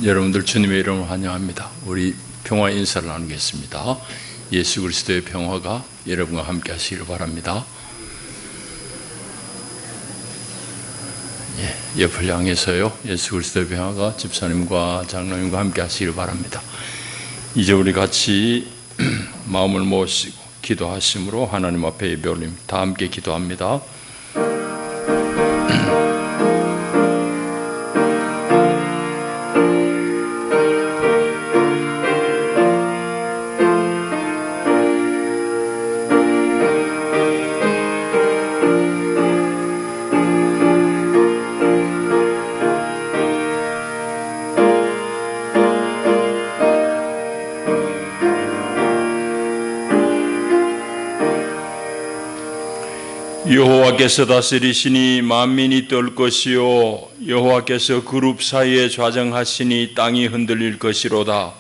여러분들 주님의 이름으로 환영합니다. 우리 평화 인사를 나누겠습니다. 예수 그리스도의 평화가 여러분과 함께 하시기를 바랍니다. 옆을 향해서요, 예수 그리스도의 평화가 집사님과 장로님과 함께 하시기를 바랍니다. 이제 우리 같이 마음을 모시고 기도하심으로 하나님 앞에 예배 올립니다. 다 함께 기도합니다. 여호와께서 다스리시니 만민이 떨 것이요 여호와께서 그룹 사이에 좌정하시니 땅이 흔들릴 것이로다.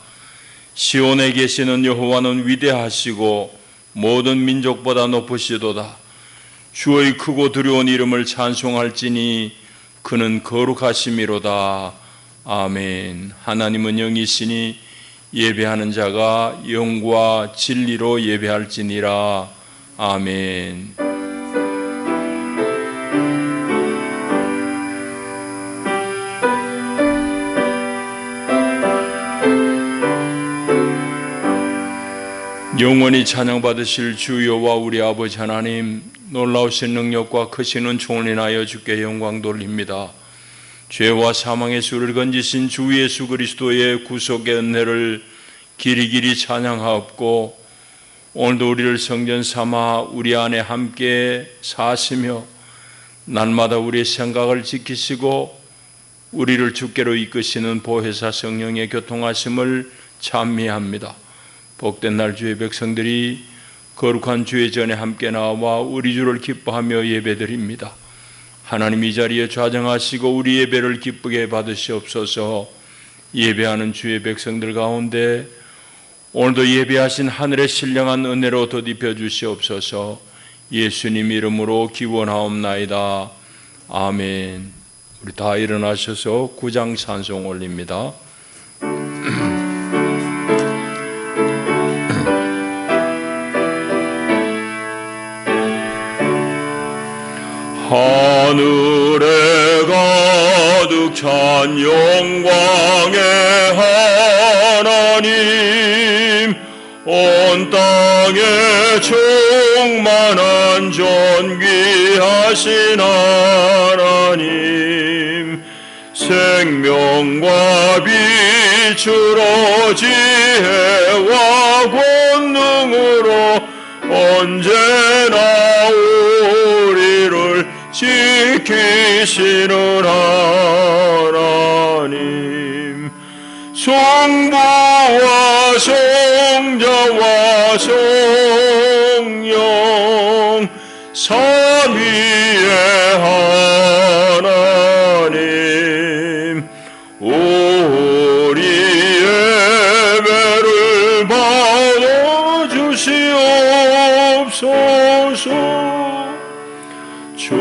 시온에 계시는 여호와는 위대하시고 모든 민족보다 높으시도다. 주의 크고 두려운 이름을 찬송할지니 그는 거룩하심이로다. 아멘. 하나님은 영이시니 예배하는 자가 영과 진리로 예배할지니라. 아멘. 영원히 찬양받으실 주 여호와 우리 아버지 하나님, 놀라우신 능력과 크신 은총을 인하여 주께 영광 돌립니다. 죄와 사망의 수를 건지신 주 예수 그리스도의 구속의 은혜를 길이길이 찬양하옵고, 오늘도 우리를 성전 삼아 우리 안에 함께 사시며 날마다 우리의 생각을 지키시고 우리를 주께로 이끄시는 보혜사 성령의 교통하심을 찬미합니다. 복된 날 주의 백성들이 거룩한 주의 전에 함께 나와 우리 주를 기뻐하며 예배드립니다. 하나님, 이 자리에 좌정하시고 우리 예배를 기쁘게 받으시옵소서. 예배하는 주의 백성들 가운데 오늘도 예배하신 하늘의 신령한 은혜로 덧입혀 주시옵소서. 예수님 이름으로 기원하옵나이다. 아멘. 우리 다 일어나셔서 구장 찬송 올립니다. 하늘에 가득 찬 영광의 하나님, 온 땅에 충만한 존귀하신 하나님, 생명과 빛으로 지혜와 권능으로 언제나 우리를 지키시는 하나님, 성부와 성자와 성령 삼위의 하나님, 우리 예배를 받아주시옵소서. 주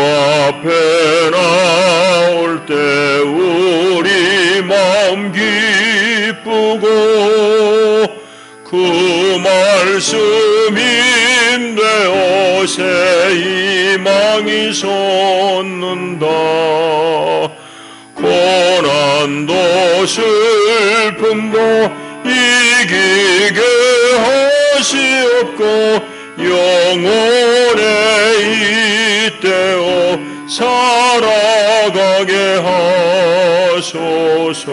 앞에 나올 때 우리 마음 기쁘고 그 말씀 힘되어 새 희망이 솟는다. 고난도 슬픔도 이기게 하시옵고 영원의 이때어 살아가게 하소서.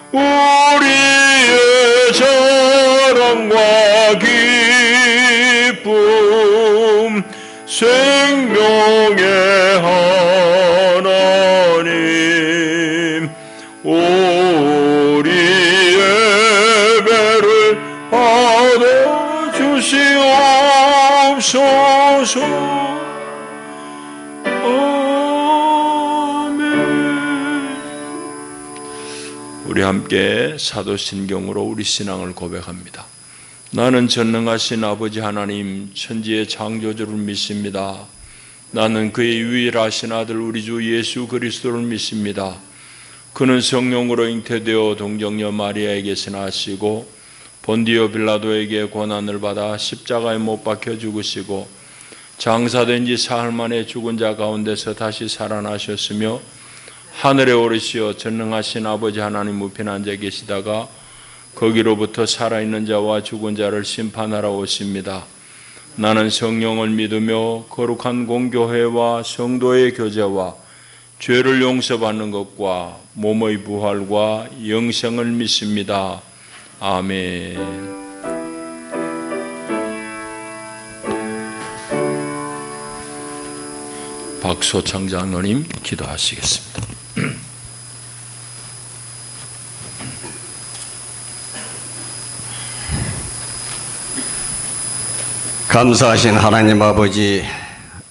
우리의 자랑과 기쁨, 생명의 하나님, 우리 예배를 받아주시옵소서. 우리 함께 사도신경으로 우리 신앙을 고백합니다. 나는 전능하신 아버지 하나님, 천지의 창조주를 믿습니다. 나는 그의 유일하신 아들 우리 주 예수 그리스도를 믿습니다. 그는 성령으로 잉태되어 동정녀 마리아에게서 나시고 본디오 빌라도에게 고난을 받아 십자가에 못 박혀 죽으시고 장사된 지 사흘 만에 죽은 자 가운데서 다시 살아나셨으며 하늘에 오르시어 전능하신 아버지 하나님 우편에 앉아 계시다가 거기로부터 살아있는 자와 죽은 자를 심판하러 오십니다. 나는 성령을 믿으며 거룩한 공교회와 성도의 교제와 죄를 용서받는 것과 몸의 부활과 영생을 믿습니다. 아멘. 박소창 장로님 기도하시겠습니다. 감사하신 하나님 아버지,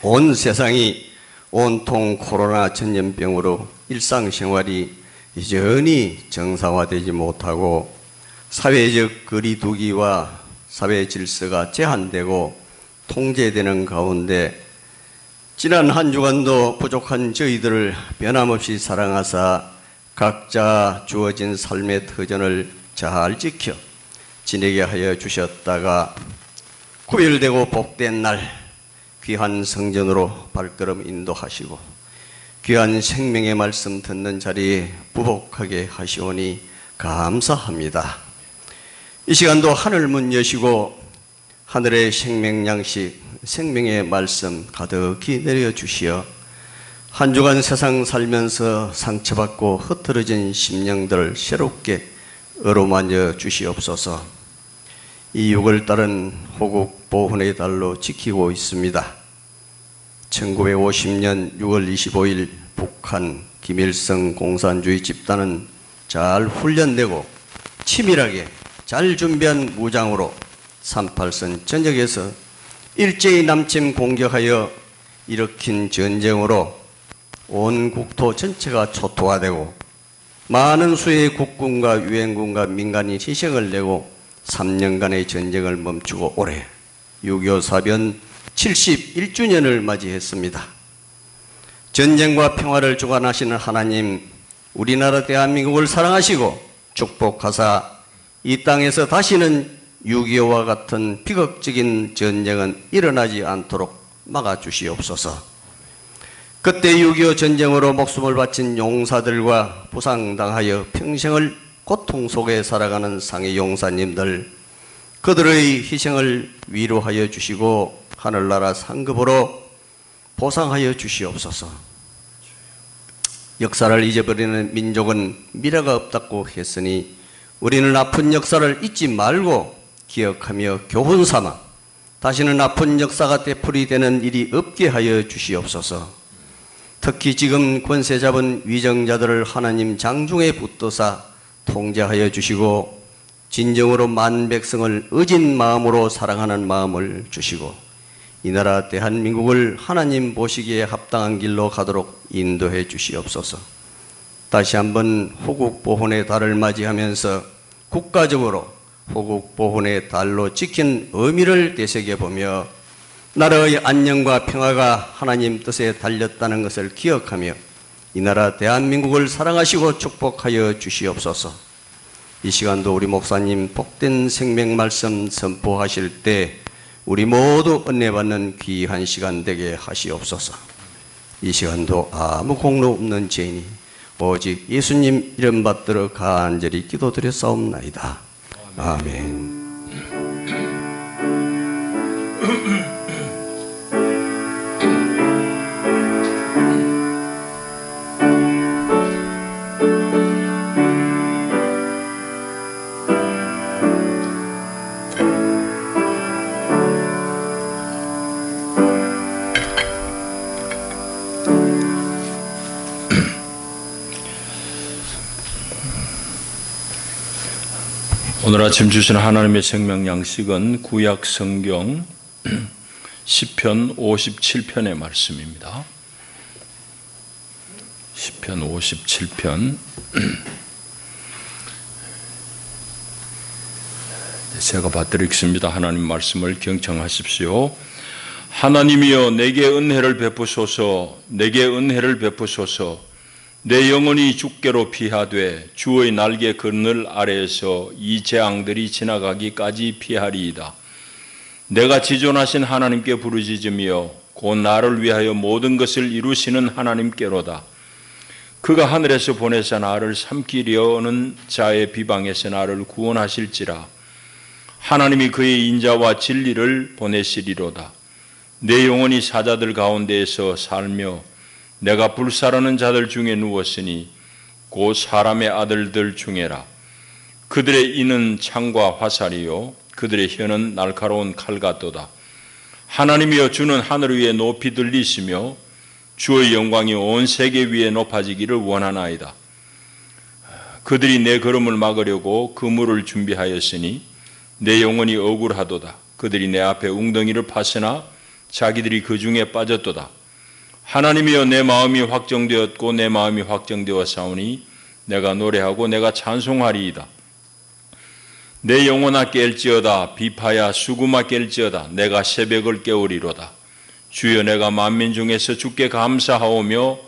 온 세상이 온통 코로나 전염병으로 일상생활이 여전히 정상화되지 못하고 사회적 거리두기와 사회 질서가 제한되고 통제되는 가운데 지난 한 주간도 부족한 저희들을 변함없이 사랑하사 각자 주어진 삶의 터전을 잘 지켜 지내게 하여 주셨다가 구별되고 복된 날 귀한 성전으로 발걸음 인도하시고 귀한 생명의 말씀 듣는 자리에 부복하게 하시오니 감사합니다. 이 시간도 하늘 문 여시고 하늘의 생명 양식, 생명의 말씀 가득히 내려주시어 한 주간 세상 살면서 상처받고 흩어진 심령들을 새롭게 어루만져 주시옵소서. 이 6월달은 호국 보훈의 달로 지키고 있습니다. 1950년 6월 25일 북한 김일성 공산주의 집단은 잘 훈련되고 치밀하게 잘 준비한 무장으로 38선 전역에서 일제히 남침 공격하여 일으킨 전쟁으로 온 국토 전체가 초토화되고 많은 수의 국군과 유엔군과 민간이 희생을 내고 3년간의 전쟁을 멈추고 올해 6.25 사변 71주년을 맞이했습니다. 전쟁과 평화를 주관하시는 하나님, 우리나라 대한민국을 사랑하시고 축복하사 이 땅에서 다시는 6.25와 같은 비극적인 전쟁은 일어나지 않도록 막아주시옵소서. 그때 6.25 전쟁으로 목숨을 바친 용사들과 부상당하여 평생을 고통 속에 살아가는 상해 용사님들, 그들의 희생을 위로하여 주시고 하늘나라 상급으로 보상하여 주시옵소서. 역사를 잊어버리는 민족은 미래가 없다고 했으니 우리는 아픈 역사를 잊지 말고 기억하며 교훈 삼아 다시는 아픈 역사가 되풀이되는 일이 없게 하여 주시옵소서. 특히 지금 권세 잡은 위정자들을 하나님 장중에 붙드사 통제하여 주시고 진정으로 만 백성을 의진 마음으로 사랑하는 마음을 주시고 이 나라 대한민국을 하나님 보시기에 합당한 길로 가도록 인도해 주시옵소서. 다시 한번 호국 보훈의 달을 맞이하면서 국가적으로 호국 보훈의 달로 지킨 의미를 되새겨보며 나라의 안녕과 평화가 하나님 뜻에 달렸다는 것을 기억하며 이 나라 대한민국을 사랑하시고 축복하여 주시옵소서. 이 시간도 우리 목사님 복된 생명 말씀 선포하실 때 우리 모두 은혜 받는 귀한 시간 되게 하시옵소서. 이 시간도 아무 공로 없는 죄인이 오직 예수님 이름 받들어 간절히 기도드렸사옵나이다. 아멘. 오늘 아침 주신 하나님의 생명 양식은 구약 성경 시편 57편의 말씀입니다. 시편 57편. 제가 받드리겠습니다. 하나님 말씀을 경청하십시오. 하나님이여 내게 은혜를 베푸소서, 내게 은혜를 베푸소서. 내 영혼이 주께로 피하되 주의 날개 그늘 아래에서 이 재앙들이 지나가기까지 피하리이다. 내가 지존하신 하나님께 부르짖으며 곧 나를 위하여 모든 것을 이루시는 하나님께로다. 그가 하늘에서 보내사 나를 삼키려는 자의 비방에서 나를 구원하실지라. 하나님이 그의 인자와 진리를 보내시리로다. 내 영혼이 사자들 가운데에서 살며 내가 불사르는 자들 중에 누웠으니 곧 사람의 아들들 중에라. 그들의 이는 창과 화살이요 그들의 혀는 날카로운 칼 같도다. 하나님이여 주는 하늘 위에 높이 들리시며 주의 영광이 온 세계 위에 높아지기를 원하나이다. 그들이 내 걸음을 막으려고 그물을 준비하였으니 내 영혼이 억울하도다. 그들이 내 앞에 웅덩이를 파서나 자기들이 그 중에 빠졌도다. 하나님이여 내 마음이 확정되었고 내 마음이 확정되어 사오니 내가 노래하고 내가 찬송하리이다. 내 영혼아 깰지어다. 비파야 수구마 깰지어다. 내가 새벽을 깨우리로다. 주여 내가 만민 중에서 주께 감사하오며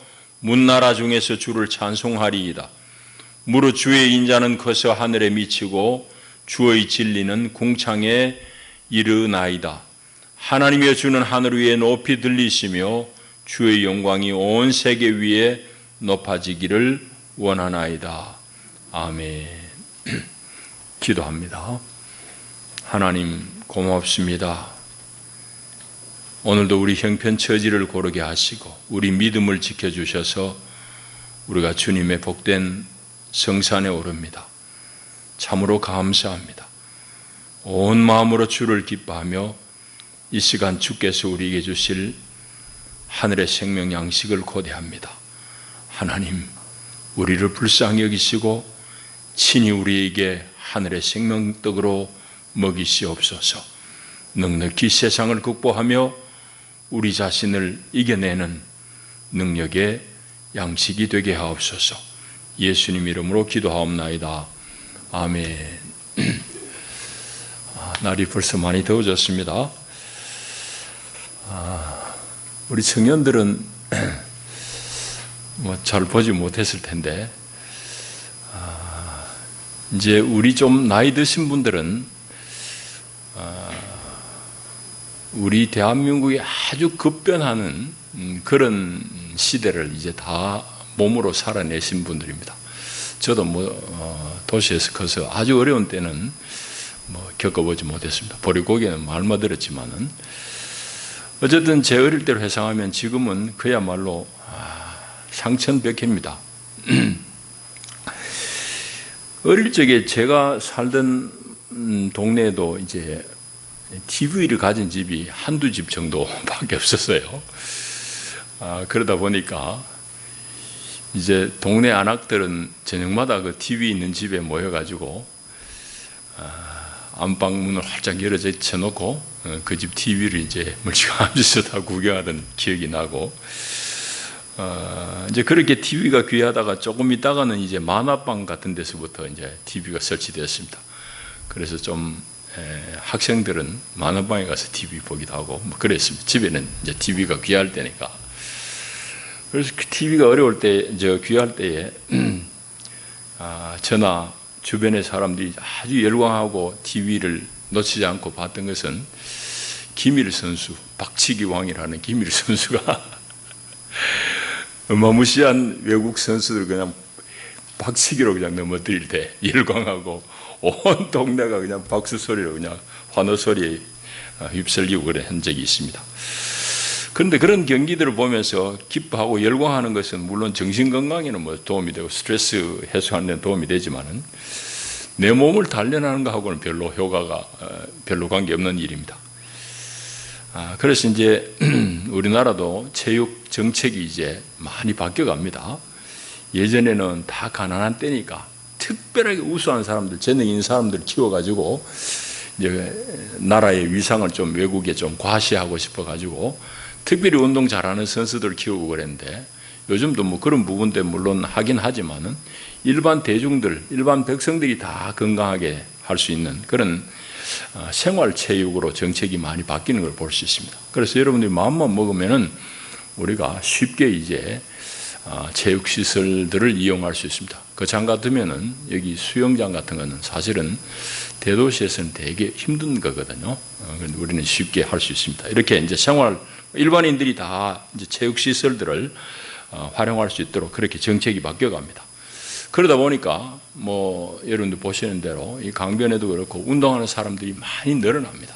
문나라 중에서 주를 찬송하리이다. 무릇 주의 인자는 커서 하늘에 미치고 주의 진리는 궁창에 이르나이다. 하나님이여 주는 하늘 위에 높이 들리시며 주의 영광이 온 세계 위에 높아지기를 원하나이다. 아멘. 기도합니다. 하나님 고맙습니다. 오늘도 우리 형편처지를 고르게 하시고 우리 믿음을 지켜주셔서 우리가 주님의 복된 성산에 오릅니다. 참으로 감사합니다. 온 마음으로 주를 기뻐하며 이 시간 주께서 우리에게 주실 하늘의 생명 양식을 고대합니다. 하나님, 우리를 불쌍히 여기시고 친히 우리에게 하늘의 생명떡으로 먹이시옵소서. 넉넉히 세상을 극복하며 우리 자신을 이겨내는 능력의 양식이 되게 하옵소서. 예수님 이름으로 기도하옵나이다. 아멘. 날이 벌써 많이 더워졌습니다. 우리 청년들은 잘 보지 못했을 텐데 이제 우리 좀 나이 드신 분들은 우리 대한민국이 아주 급변하는 그런 시대를 이제 다 몸으로 살아내신 분들입니다. 저도 도시에서 커서 아주 어려운 때는 겪어보지 못했습니다. 보릿고개는 말만 들었지만은 어쨌든 제 어릴 때로 회상하면 지금은 그야말로 상천벽해입니다. 어릴 적에 제가 살던 동네에도 이제 TV를 가진 집이 한두 집 정도밖에 없었어요. 그러다 보니까 이제 동네 안악들은 저녁마다 그 TV 있는 집에 모여가지고 안방문을 활짝 열어져 놓고 그 집 TV를 이제 멀찌감치서 다 구경하던 기억이 나고 이제 그렇게 TV가 귀하다가 조금 있다가는 이제 만화방 같은 데서부터 이제 TV가 설치되었습니다. 그래서 좀 학생들은 만화방에 가서 TV 보기도 하고 그랬습니다. 집에는 이제 TV가 귀할 때니까. 그래서 그 TV가 어려울 때, 귀할 때에 저나 주변의 사람들이 아주 열광하고 TV를 놓치지 않고 봤던 것은 김일 선수, 박치기 왕이라는 김일 선수가 어마무시한 외국 선수들 그냥 박치기로 그냥 넘어뜨릴 때 열광하고 온 동네가 그냥 박수 소리로 그냥 환호 소리에 휩쓸리고 그래 한 적이 있습니다. 그런데 그런 경기들을 보면서 기뻐하고 열광하는 것은 물론 정신 건강에는 도움이 되고 스트레스 해소하는 데 도움이 되지만은 내 몸을 단련하는 것하고는 별로 효과가 별로 관계없는 일입니다. 그래서 이제 우리나라도 체육 정책이 이제 많이 바뀌어갑니다. 예전에는 다 가난한 때니까 특별하게 우수한 사람들, 재능 있는 사람들 키워가지고 이제 나라의 위상을 좀 외국에 좀 과시하고 싶어가지고 특별히 운동 잘하는 선수들 키우고 그랬는데 요즘도 그런 부분도 물론 하긴 하지만은 일반 대중들, 일반 백성들이 다 건강하게 할 수 있는 그런 생활체육으로 정책이 많이 바뀌는 걸 볼 수 있습니다. 그래서 여러분들이 마음만 먹으면은 우리가 쉽게 이제 체육시설들을 이용할 수 있습니다. 그 장 같으면은 여기 수영장 같은 거는 사실은 대도시에서는 되게 힘든 거거든요. 그런데 우리는 쉽게 할 수 있습니다. 이렇게 이제 일반인들이 다 이제 체육시설들을 활용할 수 있도록 그렇게 정책이 바뀌어갑니다. 그러다 보니까 여러분들 보시는 대로 이 강변에도 그렇고 운동하는 사람들이 많이 늘어납니다.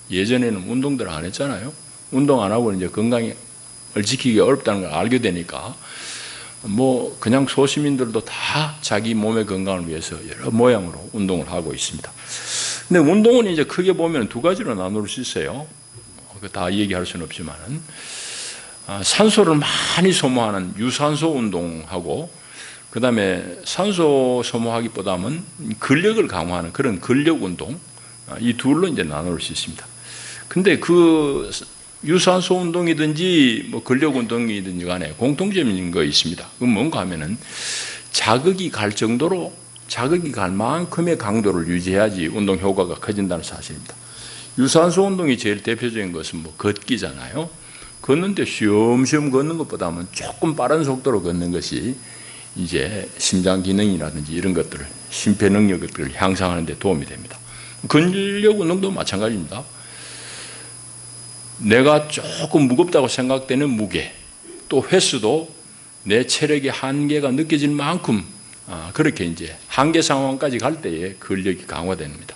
예전에는 운동들 안 했잖아요. 운동 안 하고 이제 건강을 지키기가 어렵다는 걸 알게 되니까 그냥 소시민들도 다 자기 몸의 건강을 위해서 여러 모양으로 운동을 하고 있습니다. 근데 운동은 이제 크게 보면 두 가지로 나눌 수 있어요. 다 얘기할 수는 없지만은 산소를 많이 소모하는 유산소 운동하고 그 다음에 산소 소모하기보다는 근력을 강화하는 그런 근력 운동, 이 둘로 이제 나눌 수 있습니다. 근데 그 유산소 운동이든지 근력 운동이든지 간에 공통점인 거 있습니다. 그건 뭔가 하면은 자극이 갈 정도로 자극이 갈 만큼의 강도를 유지해야지 운동 효과가 커진다는 사실입니다. 유산소 운동이 제일 대표적인 것은 걷기잖아요. 걷는데 쉬엄쉬엄 걷는 것보다는 조금 빠른 속도로 걷는 것이 이제 심장 기능이라든지 이런 것들을 심폐 능력을 향상하는 데 도움이 됩니다. 근력 운동도 마찬가지입니다. 내가 조금 무겁다고 생각되는 무게, 또 횟수도 내 체력의 한계가 느껴질 만큼 그렇게 이제 한계 상황까지 갈 때에 근력이 강화됩니다.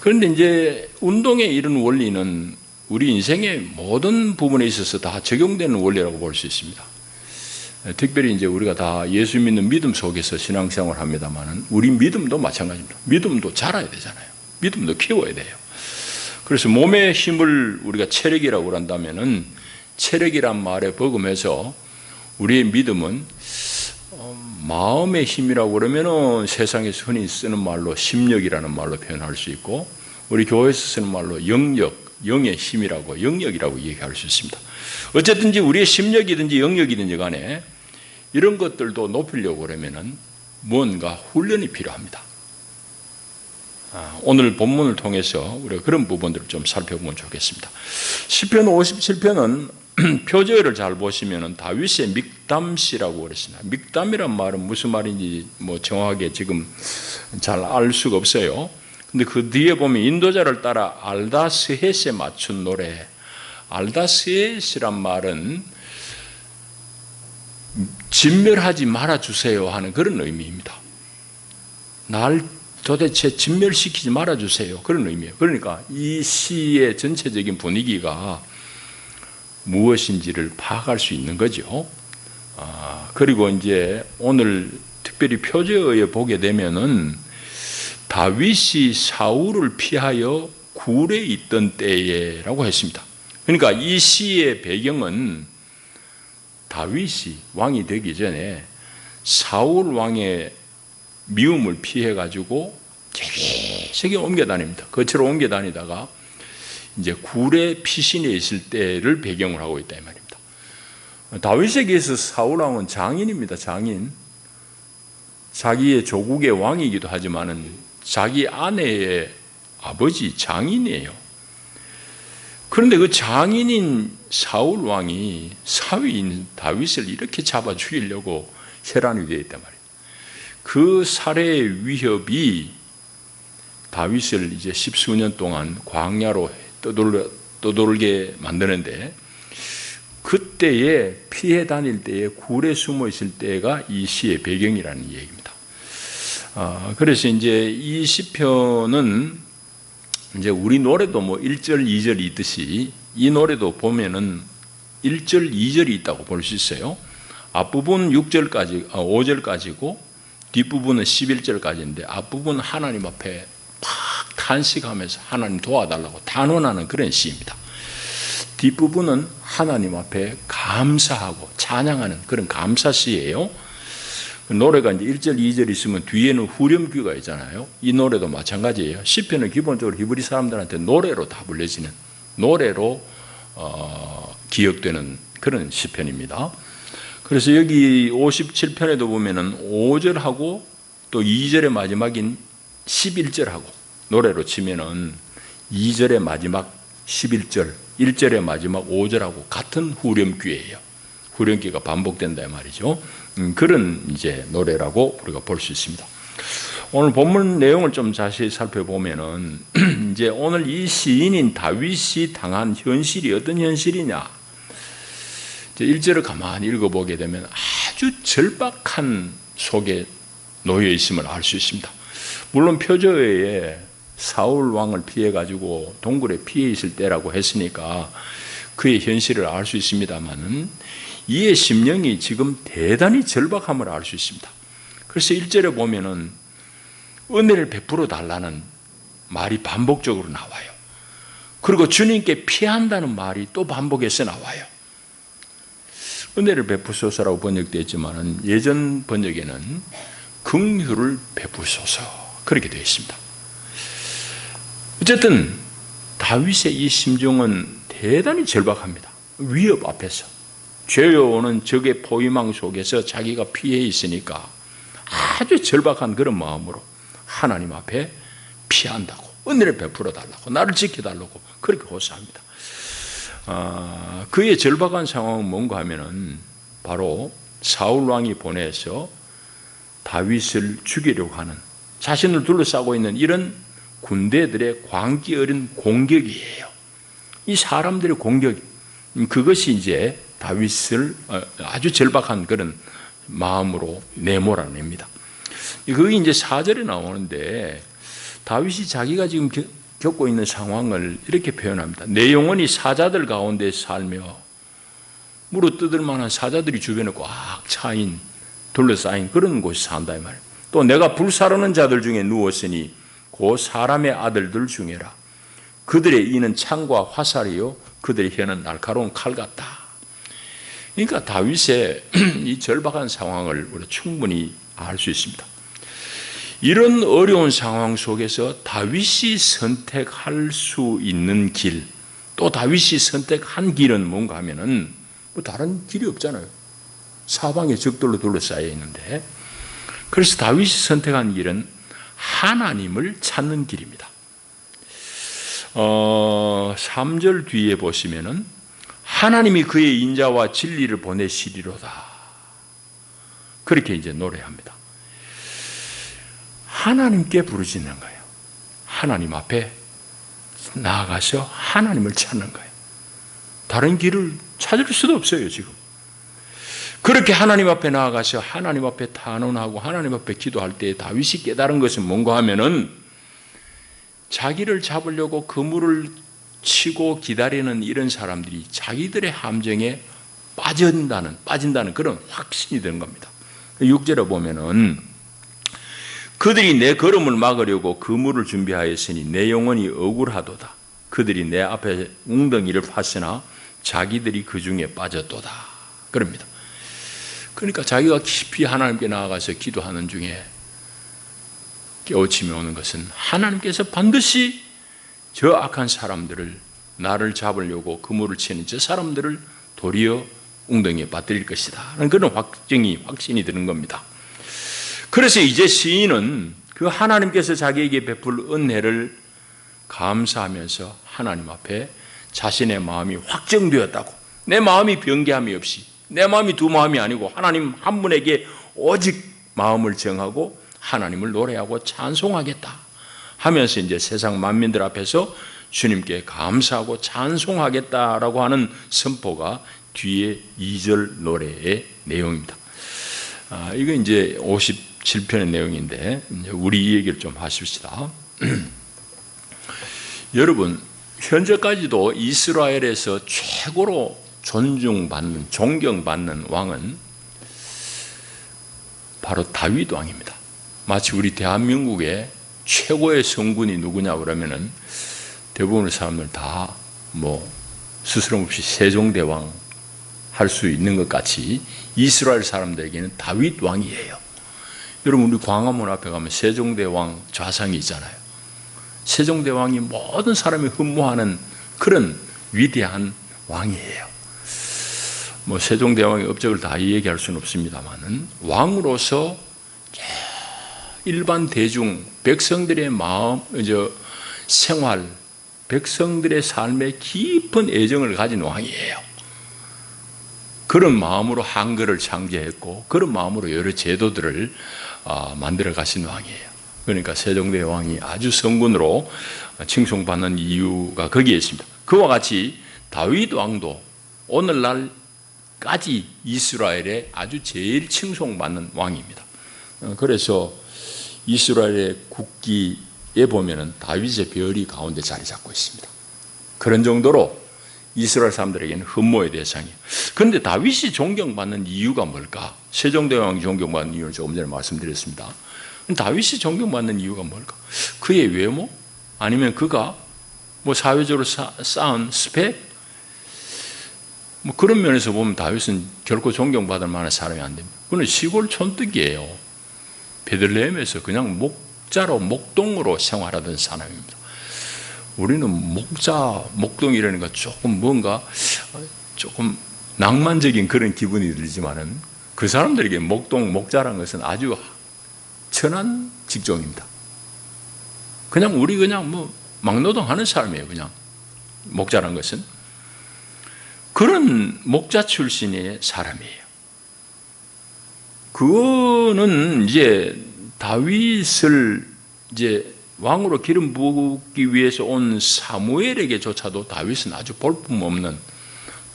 그런데 이제 운동의 이런 원리는 우리 인생의 모든 부분에 있어서 다 적용되는 원리라고 볼 수 있습니다. 특별히 이제 우리가 다 예수 믿는 믿음 속에서 신앙생활을 합니다만은 우리 믿음도 마찬가지입니다. 믿음도 자라야 되잖아요. 믿음도 키워야 돼요. 그래서 몸의 힘을 우리가 체력이라고 한다면은 체력이란 말에 버금해서 우리의 믿음은 마음의 힘이라고 그러면은 세상에서 흔히 쓰는 말로 심력이라는 말로 표현할 수 있고 우리 교회에서 쓰는 말로 영력, 영의 힘이라고 영력이라고 얘기할 수 있습니다. 어쨌든지 우리의 심력이든지 영력이든지 간에 이런 것들도 높이려고 그러면은 뭔가 훈련이 필요합니다. 오늘 본문을 통해서 우리가 그런 부분들을 좀 살펴보면 좋겠습니다. 시편 57편은 표제어를 잘 보시면은 다윗의 믹담시라고 그랬습니다. 믹담이란 말은 무슨 말인지 정확하게 지금 잘 알 수가 없어요. 근데 그 뒤에 보면 인도자를 따라 알다스헷에 맞춘 노래. 알다스헷이란 말은 진멸하지 말아주세요 하는 그런 의미입니다. 날 도대체 진멸시키지 말아주세요. 그런 의미예요. 그러니까 이 시의 전체적인 분위기가 무엇인지를 파악할 수 있는 거죠. 그리고 이제 오늘 특별히 표제어에 보게 되면은 다윗이 사울을 피하여 굴에 있던 때에라고 했습니다. 그러니까 이 시의 배경은 다윗이 왕이 되기 전에 사울 왕의 미움을 피해 가지고 세계 옮겨 다닙니다. 거처로 옮겨 다니다가 이제 굴에 피신해 있을 때를 배경으로 하고 있다 이 말입니다. 다윗에게서 사울 왕은 장인입니다. 장인. 자기의 조국의 왕이기도 하지만은 자기 아내의 아버지 장인이에요. 그런데 그 장인인 사울 왕이 사위인 다윗을 이렇게 잡아 죽이려고 혈안이 되어 있단 말이에요. 그 살해의 위협이 다윗을 이제 십수년 동안 광야로 떠돌게 만드는데 그때에 피해 다닐 때에 굴에 숨어 있을 때가 이 시의 배경이라는 얘기입니다. 그래서 이제 이 시편은 이제 우리 노래도 1절, 2절이 있듯이 이 노래도 보면은 1절, 2절이 있다고 볼 수 있어요. 앞부분 6절까지, 5절까지고 뒷부분은 11절까지인데 앞부분 하나님 앞에 팍 탄식하면서 하나님 도와달라고 단언하는 그런 시입니다. 뒷부분은 하나님 앞에 감사하고 찬양하는 그런 감사시예요. 노래가 이제 1절, 2절 있으면 뒤에는 후렴구가 있잖아요. 이 노래도 마찬가지예요. 시편은 기본적으로 히브리 사람들한테 노래로 다 불려지는 노래로 기억되는 그런 시편입니다. 그래서 여기 57편에도 보면은 5절하고 또 2절의 마지막인 11절하고 노래로 치면은 2절의 마지막 11절, 1절의 마지막 5절하고 같은 후렴구예요. 후렴기가 반복된다 말이죠. 그런 이제 노래라고 우리가 볼 수 있습니다. 오늘 본문 내용을 좀 자세히 살펴보면은 이제 오늘 이 시인인 다윗이 당한 현실이 어떤 현실이냐? 이제 1절을 가만히 읽어보게 되면 아주 절박한 속에 놓여 있음을 알 수 있습니다. 물론 표저에 사울 왕을 피해 가지고 동굴에 피해 있을 때라고 했으니까 그의 현실을 알 수 있습니다만은 이의 심령이 지금 대단히 절박함을 알 수 있습니다. 그래서 1절에 보면은 은혜를 베풀어 달라는 말이 반복적으로 나와요. 그리고 주님께 피한다는 말이 또 반복해서 나와요. 은혜를 베푸소서라고 번역되어 있지만 예전 번역에는 긍휼을 베푸소서 그렇게 되어 있습니다. 어쨌든 다윗의 이 심정은 대단히 절박합니다. 위협 앞에서 죄여오는 적의 포위망 속에서 자기가 피해 있으니까 아주 절박한 그런 마음으로 하나님 앞에 피한다고, 은혜를 베풀어 달라고, 나를 지켜달라고 그렇게 호소합니다. 그의 절박한 상황은 뭔가 하면은 바로 사울 왕이 보내서 다윗을 죽이려고 하는, 자신을 둘러싸고 있는 이런 군대들의 광기 어린 공격이에요. 이 사람들의 공격, 그것이 이제 다윗을 아주 절박한 그런 마음으로 내몰아냅니다. 그게 이제 4절에 나오는데 다윗이 자기가 지금 겪고 있는 상황을 이렇게 표현합니다. 내 영혼이 사자들 가운데 살며 무릎 뜯을 만한 사자들이 주변에 꽉 차인 둘러싸인 그런 곳에 산다 이 말이에요. 또 내가 불사르는 자들 중에 누웠으니 그 사람의 아들들 중에라. 그들의 이는 창과 화살이요 그들의 혀는 날카로운 칼 같다. 그러니까 다윗의 이 절박한 상황을 우리가 충분히 알 수 있습니다. 이런 어려운 상황 속에서 다윗이 선택할 수 있는 길, 또 다윗이 선택한 길은 뭔가 하면은 뭐 다른 길이 없잖아요. 사방에 적들로 둘러싸여 있는데, 그래서 다윗이 선택한 길은 하나님을 찾는 길입니다. 3절 뒤에 보시면은 하나님이 그의 인자와 진리를 보내시리로다. 그렇게 이제 노래합니다. 하나님께 부르짖는 거예요. 하나님 앞에 나아가서 하나님을 찾는 거예요. 다른 길을 찾을 수도 없어요, 지금. 그렇게 하나님 앞에 나아가서 하나님 앞에 탄원하고 하나님 앞에 기도할 때 다윗이 깨달은 것은 뭔가 하면은 자기를 잡으려고 그물을 치고 기다리는 이런 사람들이 자기들의 함정에 빠진다는 그런 확신이 되는 겁니다. 6절에 보면은 그들이 내 걸음을 막으려고 그물을 준비하였으니 내 영혼이 억울하도다. 그들이 내 앞에 웅덩이를 팠으나 자기들이 그 중에 빠졌도다. 그럽니다. 그러니까 자기가 깊이 하나님께 나아가서 기도하는 중에 깨우침이 오는 것은 하나님께서 반드시 저 악한 사람들을, 나를 잡으려고 그물을 치는 저 사람들을 도리어 웅덩이에 빠뜨릴 것이다. 그런 확신이 드는 겁니다. 그래서 이제 시인은 그 하나님께서 자기에게 베풀 은혜를 감사하면서 하나님 앞에 자신의 마음이 확정되었다고, 내 마음이 변개함이 없이, 내 마음이 두 마음이 아니고 하나님 한 분에게 오직 마음을 정하고 하나님을 노래하고 찬송하겠다 하면서 이제 세상 만민들 앞에서 주님께 감사하고 찬송하겠다라고 하는 선포가 뒤에 2절 노래의 내용입니다. 이거 이제 57편의 내용인데 이제 우리 이 얘기를 좀 하십시다. 여러분, 현재까지도 이스라엘에서 최고로 존중받는, 존경받는 왕은 바로 다윗 왕입니다. 마치 우리 대한민국의 최고의 성군이 누구냐 그러면은 대부분의 사람들 다 뭐 스스럼 없이 세종대왕 할 수 있는 것 같이 이스라엘 사람들에게는 다윗 왕이에요. 여러분, 우리 광화문 앞에 가면 세종대왕 좌상이 있잖아요. 세종대왕이 모든 사람이 흠모하는 그런 위대한 왕이에요. 뭐 세종대왕의 업적을 다 얘기할 수는 없습니다만은 왕으로서 일반 대중 백성들의 마음, 생활, 백성들의 삶에 깊은 애정을 가진 왕이에요. 그런 마음으로 한글을 창제했고 그런 마음으로 여러 제도들을 만들어 가신 왕이에요. 그러니까 세종대 왕이 아주 성군으로 칭송받는 이유가 거기에 있습니다. 그와 같이 다윗 왕도 오늘날까지 이스라엘의 아주 제일 칭송받는 왕입니다. 그래서 이스라엘의 국기에 보면은 다윗의 별이 가운데 자리 잡고 있습니다. 그런 정도로 이스라엘 사람들에게는 흠모의 대상이에요. 그런데 다윗이 존경받는 이유가 뭘까? 세종대왕이 존경받는 이유를 조금 전에 말씀드렸습니다. 다윗이 존경받는 이유가 뭘까? 그의 외모? 아니면 그가 뭐 사회적으로 쌓은 스펙? 뭐 그런 면에서 보면 다윗은 결코 존경받을 만한 사람이 안 됩니다. 그는 시골 촌뜨기예요. 베들레헴에서 그냥 목자로 목동으로 생활하던 사람입니다. 우리는 목자, 목동이라는 조금 뭔가 조금 낭만적인 그런 기분이 들지만은 그 사람들에게 목동, 목자라는 것은 아주 천한 직종입니다. 그냥 우리 그냥 뭐 막노동하는 사람이에요. 그냥 목자라는 것은 그런 목자 출신의 사람이에요. 그거는 이제 다윗을 이제 왕으로 기름 부기 위해서 온 사무엘에게조차도 다윗은 아주 볼품없는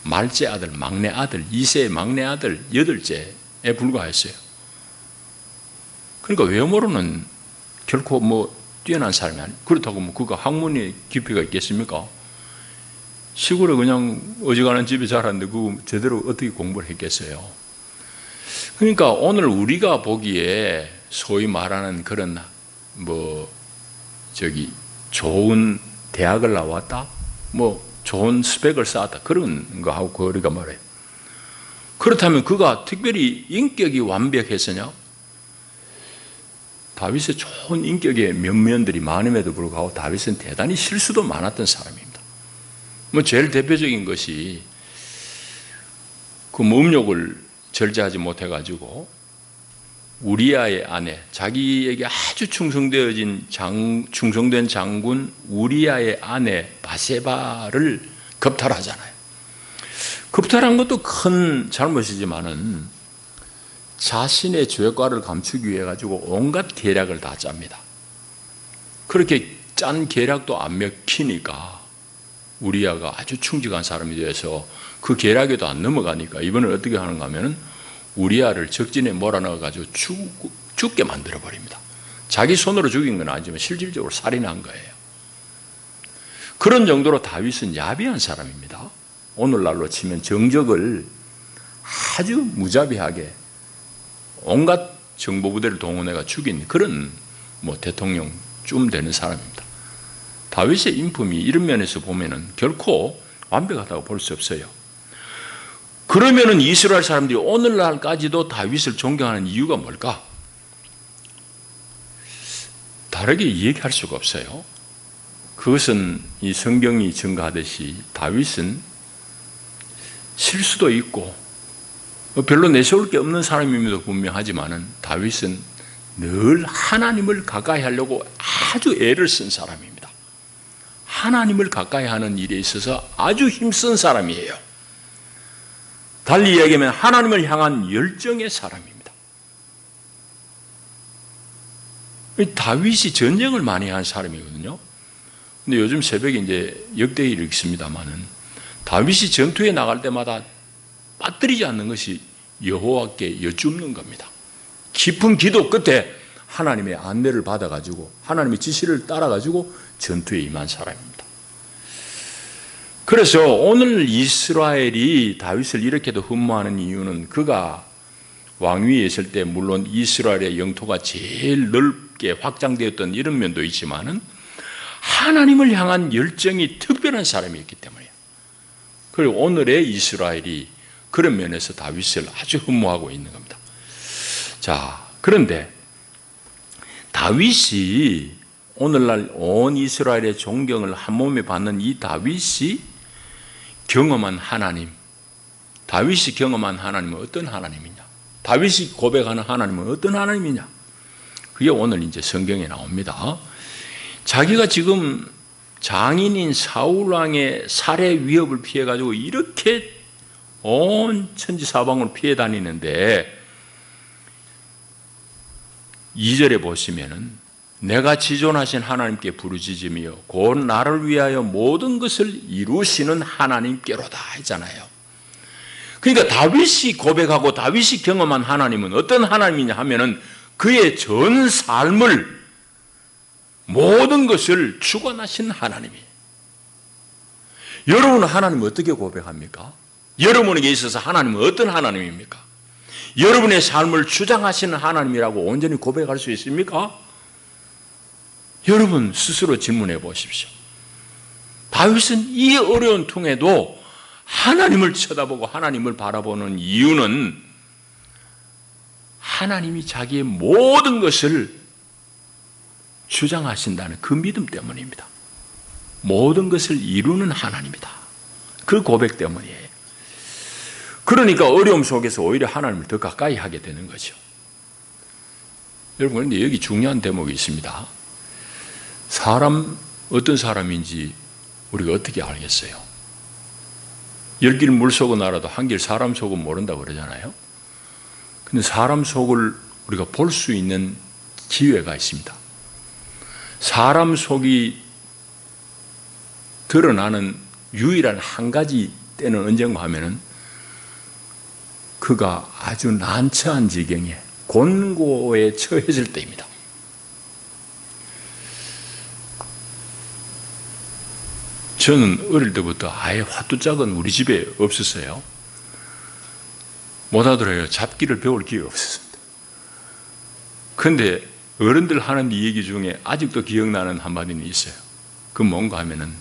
말째 아들, 막내 아들, 2세의 막내 아들, 8째에 불과했어요. 그러니까 외모로는 결코 뭐 뛰어난 사람이 아니에요. 그렇다고 뭐 그가 학문의 깊이가 있겠습니까? 시골에 그냥 어지간한 집에 자랐는데 그 제대로 어떻게 공부를 했겠어요? 그러니까 오늘 우리가 보기에 소위 말하는 그런 좋은 대학을 나왔다, 뭐 좋은 스펙을 쌓았다 그런 거하고 거리가 멀어요. 그렇다면 그가 특별히 인격이 완벽했으냐? 다윗의 좋은 인격의 면면들이 많음에도 불구하고 다윗은 대단히 실수도 많았던 사람입니다. 뭐 제일 대표적인 것이 그 음욕을 절제하지 못해가지고 우리아의 아내, 자기에게 아주 충성된 장군 우리아의 아내 바세바를 겁탈하잖아요. 겁탈한 것도 큰 잘못이지만은 자신의 죄과를 감추기 위해 가지고 온갖 계략을 다 짭니다. 그렇게 짠 계략도 안 먹히니까 우리아가 아주 충직한 사람이 되어서 그 계략에도 안 넘어가니까 이번에 어떻게 하는가 하면은 우리아를 적진에 몰아넣어가지고 죽게 만들어버립니다. 자기 손으로 죽인 건 아니지만 실질적으로 살인한 거예요. 그런 정도로 다윗은 야비한 사람입니다. 오늘날로 치면 정적을 아주 무자비하게 온갖 정보부대를 동원해가 죽인 그런 대통령쯤 되는 사람입니다. 다윗의 인품이 이런 면에서 보면은 결코 완벽하다고 볼 수 없어요. 그러면은 이스라엘 사람들이 오늘날까지도 다윗을 존경하는 이유가 뭘까? 다르게 얘기할 수가 없어요. 그것은 이 성경이 증가하듯이 다윗은 실수도 있고 별로 내세울 게 없는 사람임에도 분명하지만은 다윗은 늘 하나님을 가까이 하려고 아주 애를 쓴 사람입니다. 하나님을 가까이 하는 일에 있어서 아주 힘쓴 사람이에요. 달리 이야기하면 하나님을 향한 열정의 사람입니다. 다윗이 전쟁을 많이 한 사람이거든요. 근데 요즘 새벽에 이제 역대기를 읽습니다만은 다윗이 전투에 나갈 때마다 빠뜨리지 않는 것이 여호와께 여쭙는 겁니다. 깊은 기도 끝에 하나님의 안내를 받아가지고 하나님의 지시를 따라가지고 전투에 임한 사람입니다. 그래서 오늘 이스라엘이 다윗을 이렇게도 흠모하는 이유는 그가 왕위에 있을 때 물론 이스라엘의 영토가 제일 넓게 확장되었던 이런 면도 있지만은 하나님을 향한 열정이 특별한 사람이었기 때문이에요. 그리고 오늘의 이스라엘이 그런 면에서 다윗을 아주 흠모하고 있는 겁니다. 자, 그런데 다윗이 오늘날 온 이스라엘의 존경을 한 몸에 받는 이 다윗이 경험한 하나님, 다윗이 경험한 하나님은 어떤 하나님이냐? 다윗이 고백하는 하나님은 어떤 하나님이냐? 그게 오늘 이제 성경에 나옵니다. 자기가 지금 장인인 사울왕의 살해 위협을 피해가지고 이렇게 온 천지사방으로 피해 다니는데 2절에 보시면은 내가 지존하신 하나님께 부르짖으며 곧 나를 위하여 모든 것을 이루시는 하나님께로다 했잖아요. 그러니까 다윗이 고백하고 다윗이 경험한 하나님은 어떤 하나님이냐 하면은 그의 전 삶을 모든 것을 주관하신 하나님이에요. 여러분은 하나님을 어떻게 고백합니까? 여러분에게 있어서 하나님은 어떤 하나님입니까? 여러분의 삶을 주장하시는 하나님이라고 온전히 고백할 수 있습니까? 여러분 스스로 질문해 보십시오. 다윗은 이 어려운 통에도 하나님을 쳐다보고 하나님을 바라보는 이유는 하나님이 자기의 모든 것을 주장하신다는 그 믿음 때문입니다. 모든 것을 이루는 하나님이다. 그 고백 때문이에요. 그러니까 어려움 속에서 오히려 하나님을 더 가까이 하게 되는 거죠. 여러분, 그런데 여기 중요한 대목이 있습니다. 어떤 사람인지 우리가 어떻게 알겠어요? 10길 물 속은 알아도 한 길 사람 속은 모른다고 그러잖아요. 근데 사람 속을 우리가 볼 수 있는 기회가 있습니다. 사람 속이 드러나는 유일한 한 가지 때는 언젠가 하면은 그가 아주 난처한 지경에 곤고에 처해질 때입니다. 저는 어릴 때부터 아예 화투짝은 우리 집에 없었어요. 못 하더라도 잡기를 배울 기회가 없었습니다. 그런데 어른들 하는 이 얘기 중에 아직도 기억나는 한마디는 있어요. 그 뭔가 하면은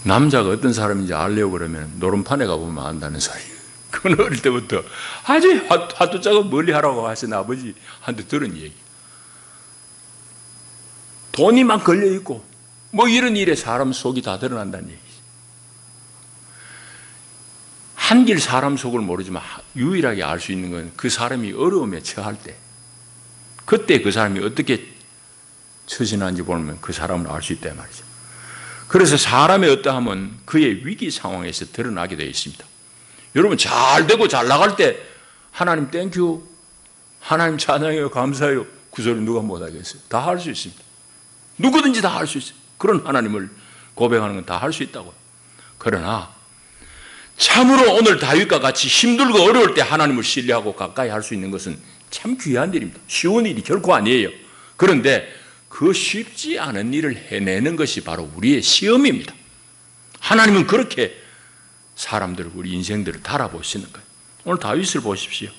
남자가 어떤 사람인지 알려고 그러면 노름판에 가보면 안다는 소리. 그건 어릴 때부터 아주 화투짝은 멀리 하라고 하신 아버지한테 들은 얘기. 돈이 막 걸려있고 뭐 이런 일에 사람 속이 다 드러난다는 얘기죠. 한길 사람 속을 모르지만 유일하게 알 수 있는 건 그 사람이 어려움에 처할 때, 그때 그 사람이 어떻게 처신하는지 보면 그 사람을 알 수 있다 말이죠. 그래서 사람의 어떠함은 그의 위기 상황에서 드러나게 되어 있습니다. 여러분 잘 되고 잘 나갈 때 하나님 땡큐, 하나님 찬양해요, 감사해요, 그 소리 누가 못하겠어요? 다 할 수 있습니다. 누구든지 다 할 수 있어요. 그런 하나님을 고백하는 건 다 할 수 있다고요. 그러나 참으로 오늘 다윗과 같이 힘들고 어려울 때 하나님을 신뢰하고 가까이 할 수 있는 것은 참 귀한 일입니다. 쉬운 일이 결코 아니에요. 그런데 그 쉽지 않은 일을 해내는 것이 바로 우리의 시험입니다. 하나님은 그렇게 사람들을, 우리 인생들을 달아보시는 거예요. 오늘 다윗을 보십시오.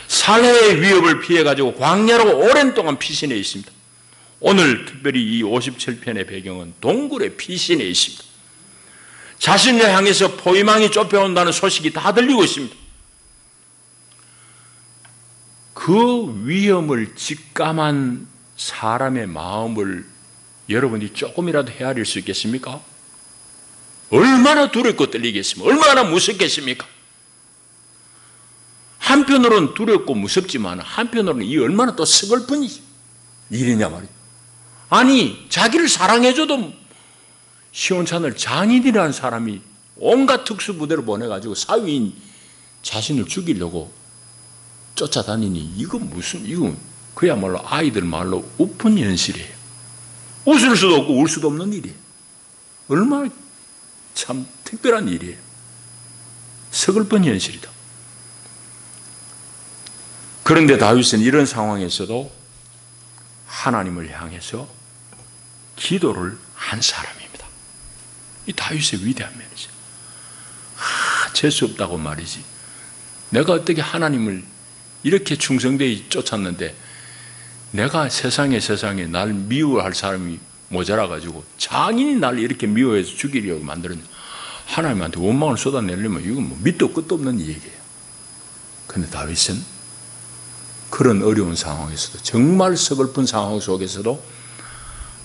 살해의 위협을 피해가지고 광야로 오랜 동안 피신해 있습니다. 오늘 특별히 이 57편의 배경은 동굴의 피신해 있습니다. 자신을 향해서 포위망이 쫓아온다는 소식이 다 들리고 있습니다. 그 위험을 직감한 사람의 마음을 여러분이 조금이라도 헤아릴 수 있겠습니까? 얼마나 두렵고 떨리겠습니까? 얼마나 무섭겠습니까? 한편으로는 두렵고 무섭지만 한편으로는 이 얼마나 또 서글픈 일이냐 말이에요. 아니, 자기를 사랑해줘도 시온찮을 장인이라는 사람이 온갖 특수부대를 보내가지고 사위인 자신을 죽이려고 쫓아다니니 이건 그야말로 아이들 말로 우픈 현실이에요. 웃을 수도 없고 울 수도 없는 일이에요. 얼마나 참 특별한 일이에요. 서글픈 현실이다. 그런데 다윗은 이런 상황에서도 하나님을 향해서 기도를 한 사람입니다. 이 다윗의 위대한 면이죠. 재수 없다고 말이지. 내가 어떻게 하나님을 이렇게 충성되이 쫓았는데 내가 세상에 날 미워할 사람이 모자라가지고 장인이 날 이렇게 미워해서 죽이려고 만들었냐. 하나님한테 원망을 쏟아내려면 이건 뭐 밑도 끝도 없는 얘기예요. 그런데 다윗은 그런 어려운 상황에서도, 정말 서글픈 상황 속에서도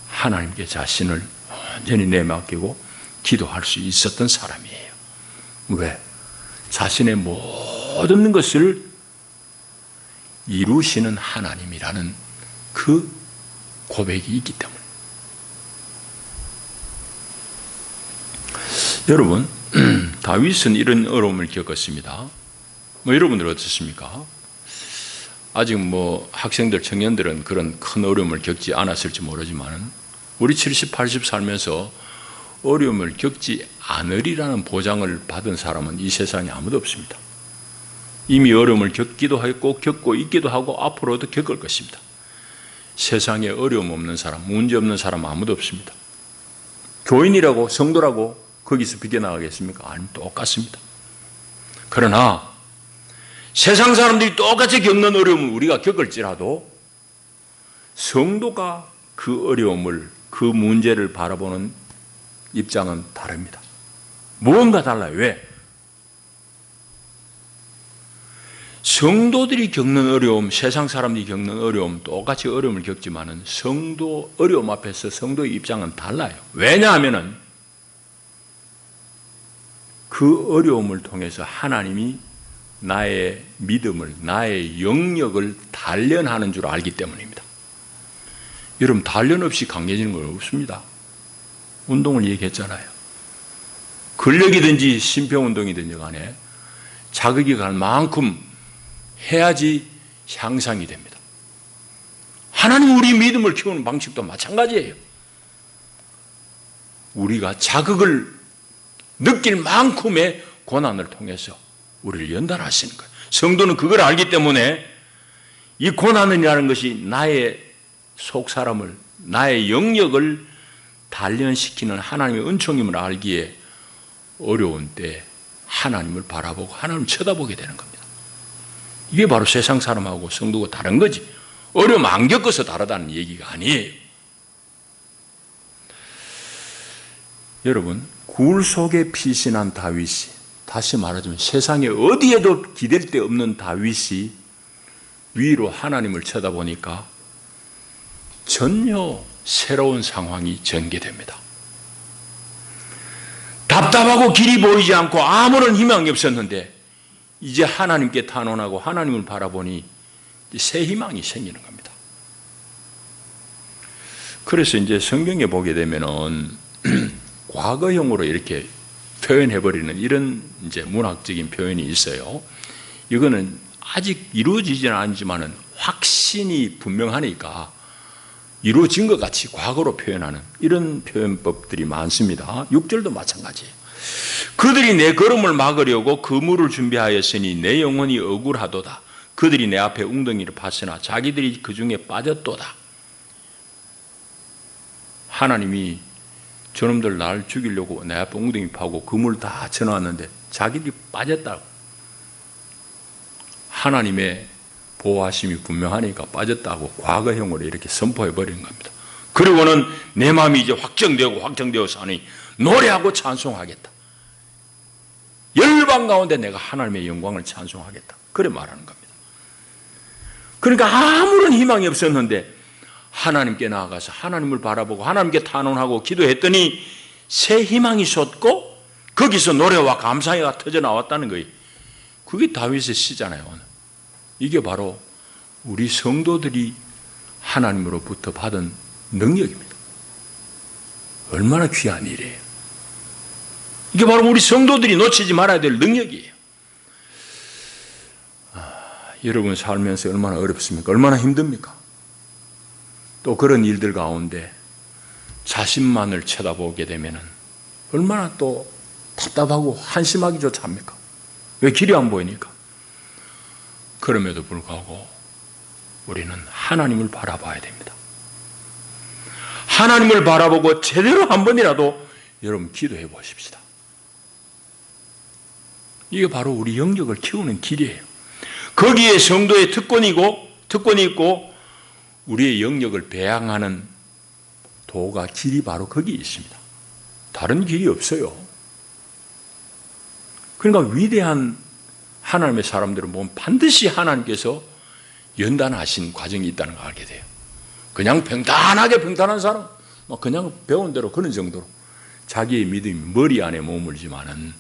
하나님께 자신을 완전히 내맡기고 기도할 수 있었던 사람이에요. 왜? 자신의 모든 것을 이루시는 하나님이라는 그 고백이 있기 때문에. 여러분, 다윗은 이런 어려움을 겪었습니다. 여러분들 어떻습니까? 아직 학생들, 청년들은 그런 큰 어려움을 겪지 않았을지 모르지만 우리 70, 80 살면서 어려움을 겪지 않으리라는 보장을 받은 사람은 이 세상에 아무도 없습니다. 이미 어려움을 겪기도 했고 겪고 있기도 하고 앞으로도 겪을 것입니다. 세상에 어려움 없는 사람, 문제 없는 사람 아무도 없습니다. 교인이라고 성도라고 거기서 비껴나가겠습니까? 아니, 똑같습니다. 그러나 세상 사람들이 똑같이 겪는 어려움을 우리가 겪을지라도 성도가 그 어려움을, 그 문제를 바라보는 입장은 다릅니다. 무언가 달라요. 왜? 성도들이 겪는 어려움, 세상 사람들이 겪는 어려움, 똑같이 어려움을 겪지만은 성도 어려움 앞에서 성도의 입장은 달라요. 왜냐하면은 그 어려움을 통해서 하나님이 나의 믿음을, 나의 영역을 단련하는 줄 알기 때문입니다. 여러분, 단련 없이 강해지는 건 없습니다. 운동을 얘기했잖아요. 근력이든지 심폐운동이든지 간에 자극이 갈 만큼 해야지 향상이 됩니다. 하나님 우리 믿음을 키우는 방식도 마찬가지예요. 우리가 자극을 느낄 만큼의 고난을 통해서 우리를 연단하시는 거예요. 성도는 그걸 알기 때문에 이 고난이라는 것이 나의 속사람을, 나의 영역을 단련시키는 하나님의 은총임을 알기에 어려운 때 하나님을 바라보고 하나님을 쳐다보게 되는 겁니다. 이게 바로 세상 사람하고 성도가 다른 거지. 어려움 안 겪어서 다르다는 얘기가 아니에요. 여러분, 굴 속에 피신한 다윗이, 다시 말하자면 세상에 어디에도 기댈 데 없는 다윗이 위로 하나님을 쳐다보니까 전혀 새로운 상황이 전개됩니다. 답답하고 길이 보이지 않고 아무런 희망이 없었는데 이제 하나님께 탄원하고 하나님을 바라보니 새 희망이 생기는 겁니다. 그래서 이제 성경에 보게 되면은 과거형으로 이렇게 표현해버리는 이런 이제 문학적인 표현이 있어요. 이거는 아직 이루어지지는 않지만은 확신이 분명하니까 이루어진 것 같이 과거로 표현하는 이런 표현법들이 많습니다. 6절도 마찬가지예요. 그들이 내 걸음을 막으려고 그물을 준비하였으니 내 영혼이 억울하도다. 그들이 내 앞에 웅덩이를 파으나 자기들이 그 중에 빠졌도다. 하나님이 저놈들 날 죽이려고 내 앞에 웅덩이 파고 그물 다 쳐놨는데 자기들이 빠졌다고. 하나님의 보호하심이 분명하니까 빠졌다고 과거형으로 이렇게 선포해버리는 겁니다. 그리고는 내 마음이 이제 확정되어서 하니 노래하고 찬송하겠다. 열방 가운데 내가 하나님의 영광을 찬송하겠다. 그래 말하는 겁니다. 그러니까 아무런 희망이 없었는데 하나님께 나아가서 하나님을 바라보고 하나님께 탄원하고 기도했더니 새 희망이 솟고 거기서 노래와 감사가 터져 나왔다는 거예요. 그게 다윗의 시잖아요. 오늘. 이게 바로 우리 성도들이 하나님으로부터 받은 능력입니다. 얼마나 귀한 일이에요. 이게 바로 우리 성도들이 놓치지 말아야 될 능력이에요. 여러분 살면서 얼마나 어렵습니까? 얼마나 힘듭니까? 또 그런 일들 가운데 자신만을 쳐다보게 되면 얼마나 또 답답하고 한심하기조차 합니까? 왜 길이 안 보이니까? 그럼에도 불구하고 우리는 하나님을 바라봐야 됩니다. 하나님을 바라보고 제대로 한 번이라도 여러분 기도해 보십시다. 이게 바로 우리 영역을 키우는 길이에요. 거기에 성도의 특권이 있고 우리의 영역을 배양하는 도가 길이 바로 거기에 있습니다. 다른 길이 없어요. 그러니까 위대한 하나님의 사람들을 보면 반드시 하나님께서 연단하신 과정이 있다는 걸 알게 돼요. 그냥 평탄한 사람, 그냥 배운 대로 그런 정도로 자기의 믿음이 머리 안에 머물지만은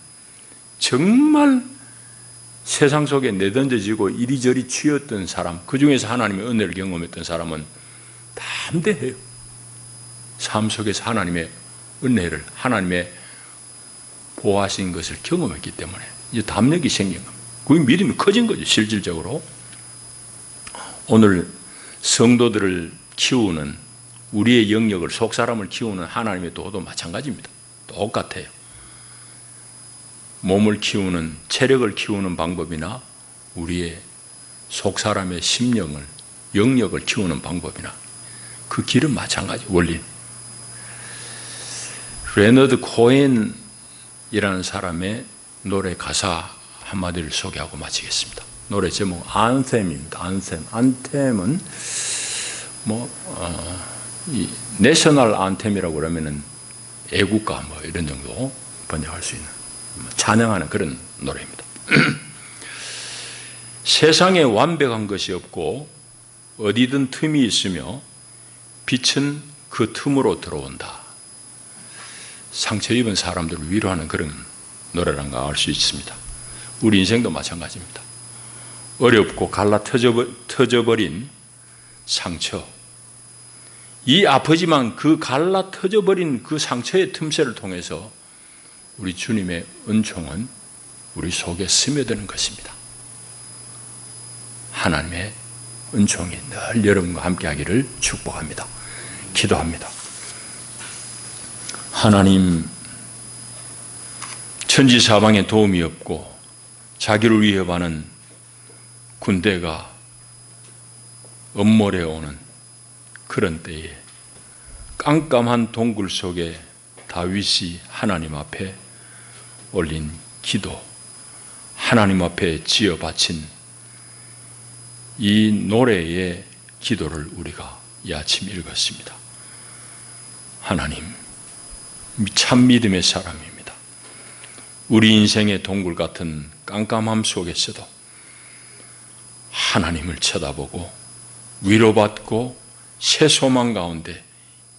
정말 세상 속에 내던져지고 이리저리 치였던 사람, 그 중에서 하나님의 은혜를 경험했던 사람은 담대해요. 삶 속에서 하나님의 은혜를, 하나님의 보호하신 것을 경험했기 때문에 이제 담력이 생긴 겁니다. 그 믿음이 커진 거죠, 실질적으로. 오늘 성도들을 키우는, 우리의 영역을, 속사람을 키우는 하나님의 도도 마찬가지입니다. 똑같아요. 몸을 키우는, 체력을 키우는 방법이나 우리의 속사람의 심령을, 영역을 키우는 방법이나 그 길은 마찬가지, 원리. 레너드 코엔이라는 사람의 노래 가사 한마디를 소개하고 마치겠습니다. 노래 제목 안셈입니다. 안셈은 이 내셔널 안템이라고 그러면은 애국가 이런 정도 번역할 수 있는 찬양하는 그런 노래입니다. 세상에 완벽한 것이 없고 어디든 틈이 있으며 빛은 그 틈으로 들어온다. 상처 입은 사람들을 위로하는 그런 노래라는 걸 알 수 있습니다. 우리 인생도 마찬가지입니다. 어렵고 갈라 터져버린 상처, 이 아프지만 그 갈라 터져버린 그 상처의 틈새를 통해서 우리 주님의 은총은 우리 속에 스며드는 것입니다. 하나님의 은총이 늘 여러분과 함께 하기를 축복합니다. 기도합니다. 하나님, 천지사방에 도움이 없고 자기를 위협하는 군대가 엄몰해 오는 그런 때에 깜깜한 동굴 속에 다윗이 하나님 앞에 올린 기도, 하나님 앞에 지어 바친 이 노래의 기도를 우리가 이 아침 읽었습니다. 하나님, 참 믿음의 사람입니다. 우리 인생의 동굴 같은 깜깜함 속에서도 하나님을 쳐다보고 위로받고 새 소망 가운데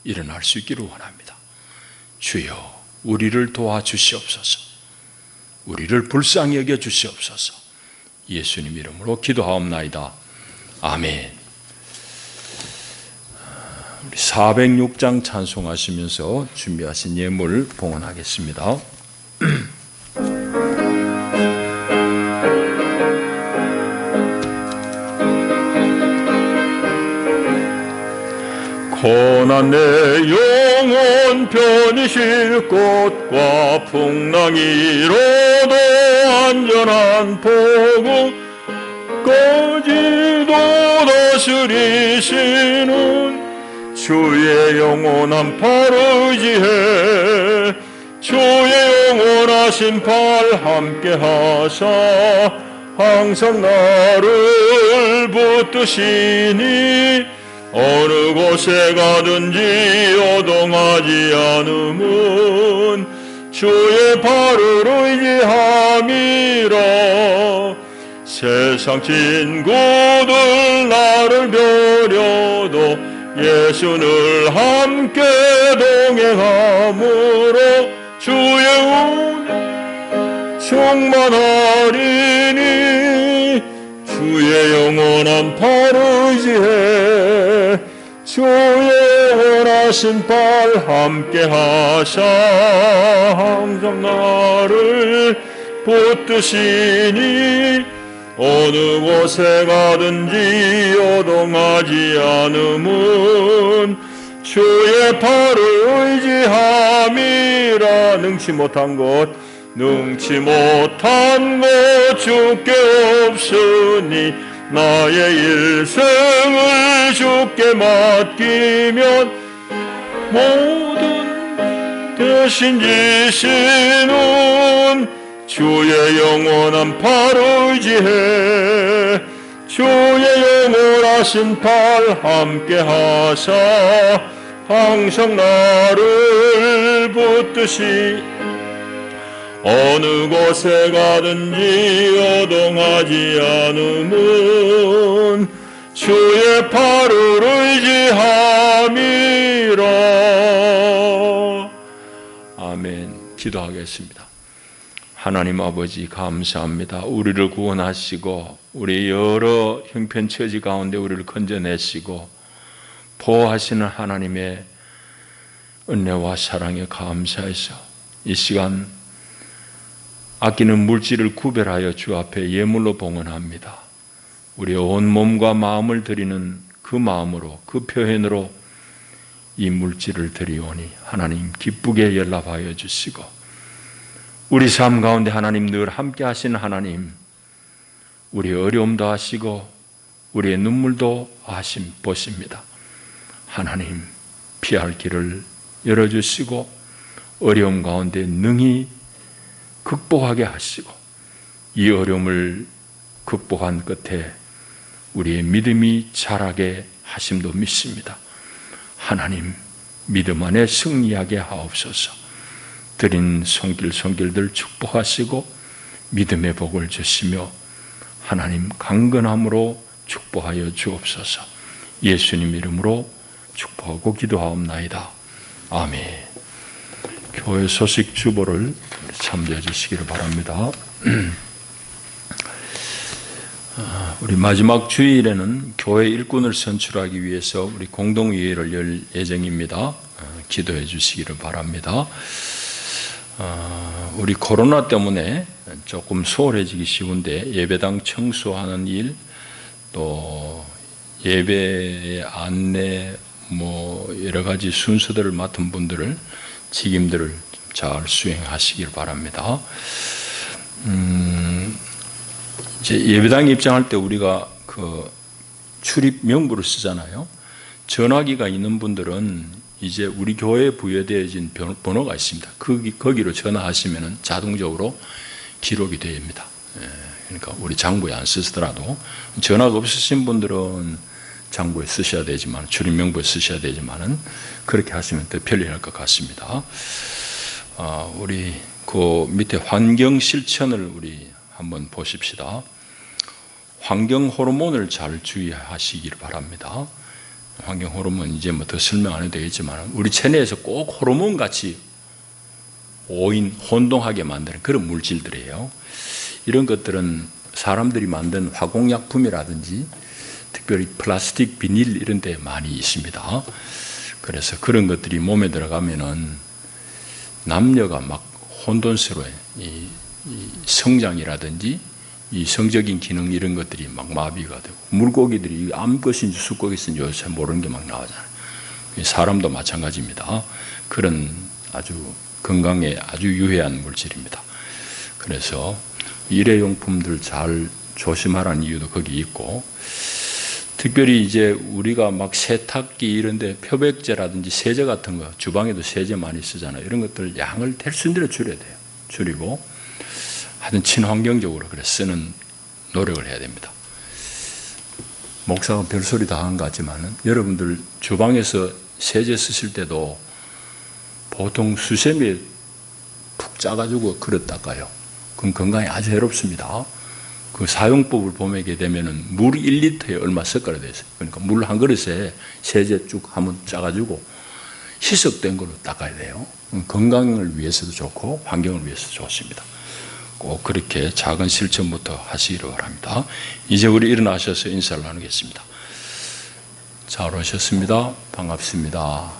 일어날 수 있기를 원합니다. 주여, 우리를 도와주시옵소서. 우리를 불쌍히 여겨 주시옵소서. 예수님 이름으로 기도하옵나이다. 아멘. 우리 406장 찬송하시면서 준비하신 예물 봉헌하겠습니다. 고난 내 영혼 편히 쉴 곳과 풍랑이로도 안전한 포구 거지도 다스리시는 주의 영원한 팔 의지해 주의 영원하신 팔 함께 하사 항상 나를 붙드시니 어느 곳에 가든지 요동하지 않음은 주의 발을 의지함이라. 세상 친구들 나를 버려도 예수를 함께 동행함으로 주의 은혜 충만하리니 주의 영원한 팔 의지해 주의 원하신 팔 함께 하사 항상 나를 붙드시니 어느 곳에 가든지 요동하지 않음은 주의 팔을 의지함이라. 능치 못한 것 주께 없으니 나의 일생을 주께 맡기면 모든 대신 지시는 주의 영원한 팔 의지해 주의 영원하신 팔 함께 하사 항상 나를 붙드시 어느 곳에 가든지 요동하지 않음은 주의 팔을 의지함이라. 아멘. 기도하겠습니다. 하나님 아버지 감사합니다. 우리를 구원하시고 우리 여러 형편처지 가운데 우리를 건져내시고 보호하시는 하나님의 은혜와 사랑에 감사해서 이 시간 아끼는 물질을 구별하여 주 앞에 예물로 봉헌합니다. 우리의 온 몸과 마음을 드리는 그 마음으로, 그 표현으로 이 물질을 드리오니 하나님 기쁘게 연락하여 주시고, 우리 삶 가운데 하나님 늘 함께 하시는 하나님, 우리의 어려움도 아시고 우리의 눈물도 보십니다. 하나님 피할 길을 열어주시고 어려움 가운데 능히 극복하게 하시고, 이 어려움을 극복한 끝에 우리의 믿음이 자라게 하심도 믿습니다. 하나님 믿음 안에 승리하게 하옵소서. 드린 손길들 축복하시고 믿음의 복을 주시며 하나님 강건함으로 축복하여 주옵소서. 예수님 이름으로 축복하고 기도하옵나이다. 아멘. 교회 소식 주보를 참조해 주시기를 바랍니다. 우리 마지막 주일에는 교회 일꾼을 선출하기 위해서 우리 공동회의를 열 예정입니다. 기도해 주시기를 바랍니다. 우리 코로나 때문에 조금 소홀해지기 쉬운데 예배당 청소하는 일, 또 예배의 안내, 여러 가지 순서들을 맡은 분들을, 직임들을 잘 수행하시길 바랍니다. 이제 예배당에 입장할 때 우리가 그 출입 명부를 쓰잖아요. 전화기가 있는 분들은 이제 우리 교회에 부여되어진 번호가 있습니다. 거기로 전화하시면 자동적으로 기록이 됩니다. 그러니까 우리 장부에 안 쓰시더라도, 전화가 없으신 분들은 장부에 쓰셔야 되지만, 출입 명부에 쓰셔야 되지만은 그렇게 하시면 더 편리할 것 같습니다. 우리 그 밑에 환경 실천을 우리 한번 보십시다. 환경 호르몬을 잘 주의하시길 바랍니다. 환경 호르몬 이제 더 설명 안 해도 되겠지만, 우리 체내에서 꼭 호르몬 같이 혼동하게 만드는 그런 물질들이에요. 이런 것들은 사람들이 만든 화공약품이라든지 특별히 플라스틱, 비닐 이런 데 많이 있습니다. 그래서 그런 것들이 몸에 들어가면은 남녀가 막 혼돈스러워요. 이 성장이라든지 이 성적인 기능 이런 것들이 막 마비가 되고, 물고기들이 암컷인지 수컷인지 요새 모르는 게 막 나오잖아요. 사람도 마찬가지입니다. 그런 아주 건강에 아주 유해한 물질입니다. 그래서 일회용품들 잘 조심하라는 이유도 거기 있고, 특별히 이제 우리가 막 세탁기 이런데 표백제라든지 세제 같은 거, 주방에도 세제 많이 쓰잖아요. 이런 것들 양을 될 수 있는 대로 줄여야 돼요. 줄이고 하여튼 친환경적으로 그래 쓰는 노력을 해야 됩니다. 목사가 별소리 다 한 것 같지만은, 여러분들 주방에서 세제 쓰실 때도 보통 수세미에 푹 짜가지고 그릇 닦아요. 그럼 건강에 아주 해롭습니다. 그 사용법을 보게 되면은 물 1리터에 얼마 섞어야 되어 있어요. 그러니까 물 한 그릇에 세제 쭉 한번 짜가지고 희석된 걸로 닦아야 돼요. 건강을 위해서도 좋고 환경을 위해서도 좋습니다. 꼭 그렇게 작은 실천부터 하시기를 바랍니다. 이제 우리 일어나셔서 인사를 나누겠습니다. 잘 오셨습니다. 반갑습니다.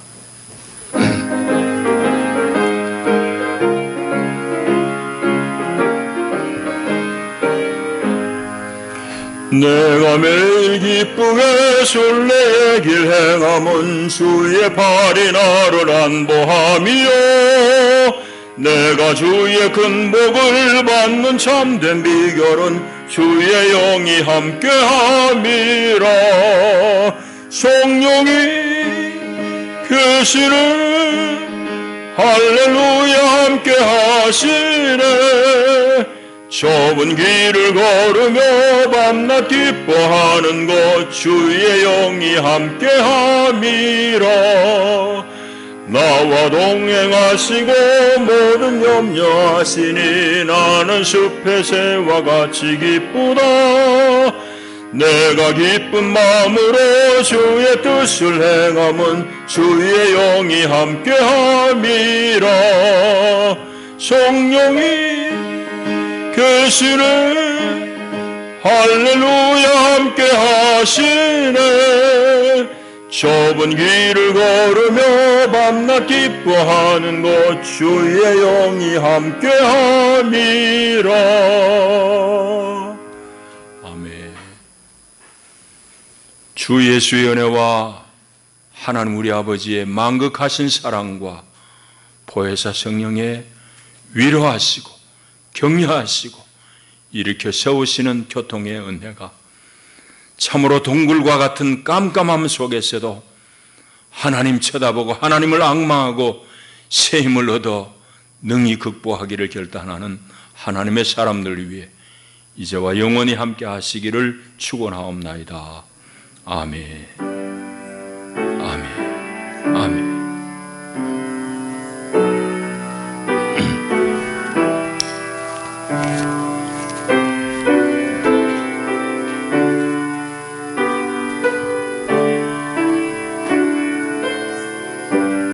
내가 매일 기쁘게 술래길 행함은 주의 발이 나를 안보함이요, 내가 주의 큰 복을 받는 참된 비결은 주의 영이 함께함이라. 성령이 계시는 할렐루야 함께하시네. 좁은 길을 걸으며 밤낮 기뻐하는 것 주의 영이 함께함이라. 나와 동행하시고 모든 염려하시니 나는 숲의 새와 같이 기쁘다. 내가 기쁜 마음으로 주의 뜻을 행함은 주의 영이 함께함이라. 성령이 계시네 할렐루야 함께하시네. 좁은 길을 걸으며 밤낮 기뻐하는 것 주의 영이 함께함이라. 아멘. 주 예수의 은혜와 하나님 우리 아버지의 만극하신 사랑과 보혜사 성령의 위로하시고 격려하시고 일으켜 세우시는 교통의 은혜가 참으로 동굴과 같은 깜깜함 속에서도 하나님 쳐다보고 하나님을 앙망하고 새 힘을 얻어 능히 극복하기를 결단하는 하나님의 사람들을 위해 이제와 영원히 함께 하시기를 축원하옵나이다. 아멘.